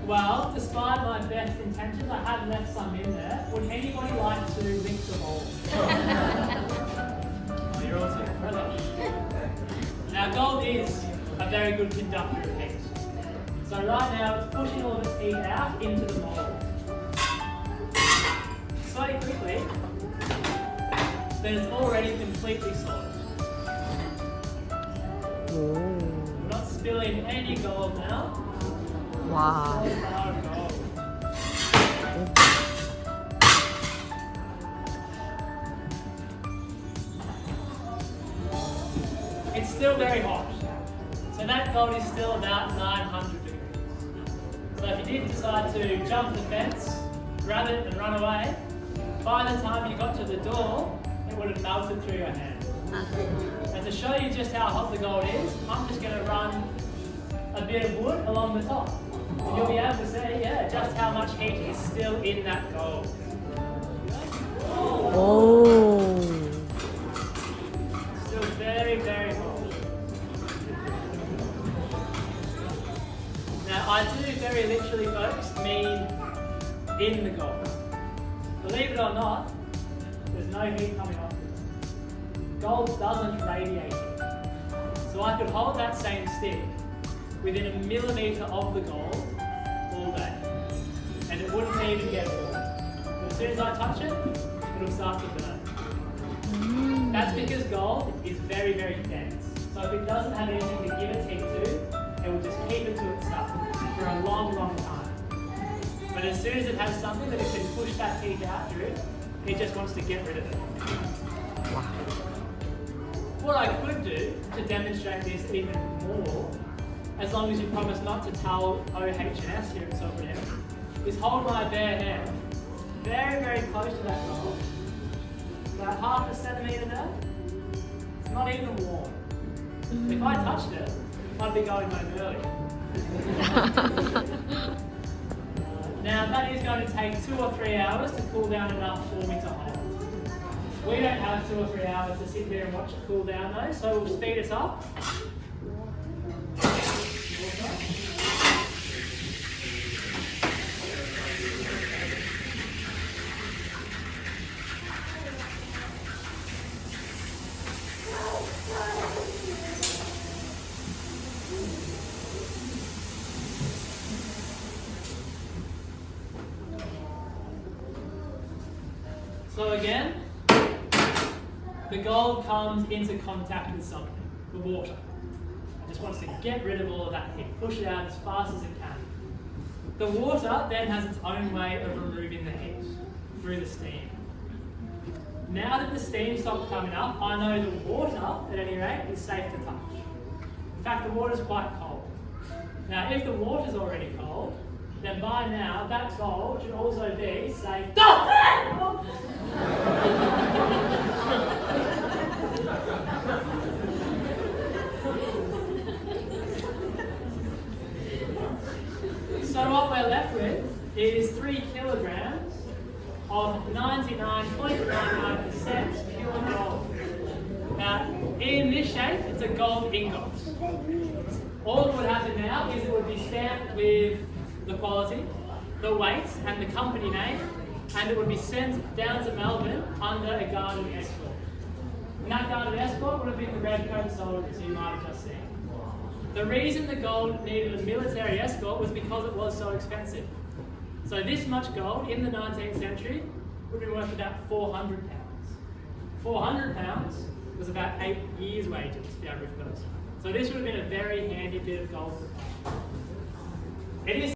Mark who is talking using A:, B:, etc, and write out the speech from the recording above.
A: Well, despite my best intentions, I have left some in there. Would anybody like to lick the ball? Oh, you're all set. Right. Now, gold is a very good conductor of heat. So right now, it's pushing all of its heat out into the mold. So quickly, that it's already completely solid. We're not spilling any gold now.
B: Wow.
A: It's still very hot. So that gold is still about 900 degrees. So if you did decide to jump the fence, grab it and run away, by the time you got to the door, it would have melted through your hand. And to show you just how hot the gold is, I'm just going to run a bit of wood along the top. And you'll be able to see, just how much heat is still in that gold.
B: Oh.
A: Still very, very hot. Now, I do very literally, folks, mean in the gold. Believe it or not, there's no heat coming off it. Gold doesn't radiate heat. So I could hold that same stick within a millimetre of the gold all day, and it wouldn't even get warm. As soon as I touch it, it'll start to burn. That's because gold is very, very dense. So if it doesn't have anything to give its heat to, it will just keep it to itself for a long, long time. But as soon as it has something that it can push that heat out through, it just wants to get rid of it. What I could do to demonstrate this even more, as long as you promise not to tell OH&S here at Sovereign Air, is hold my bare hand very, very close to that gold. About half a centimetre there. It's not even warm. If I touched it, I'd be going home early. Now that is going to take 2 or 3 hours to cool down enough for me to hold. We don't have 2 or 3 hours to sit there and watch it cool down though, so we'll speed it up. So again, the gold comes into contact with something, the water. It just wants to get rid of all of that heat, push it out as fast as it can. The water then has its own way of removing the heat through the steam. Now that the steam stopped coming up, I know the water, at any rate, is safe to touch. In fact, the water is quite cold. Now, if the water's already cold, then by now that gold should also be safe. So what we're left with is 3 kilograms of 99.99% pure gold. Now, in this shape, it's a gold ingot. All that would happen now is it would be stamped with the quality, the weight, and the company name, and it would be sent down to Melbourne under a guarded escort. And that guarded escort would have been the redcoat soldiers you might have just seen. The reason the gold needed a military escort was because it was so expensive. So this much gold in the 19th century would be worth about £400. £400 was about 8 years' wages for the average person. So this would have been a very handy bit of gold to find. It is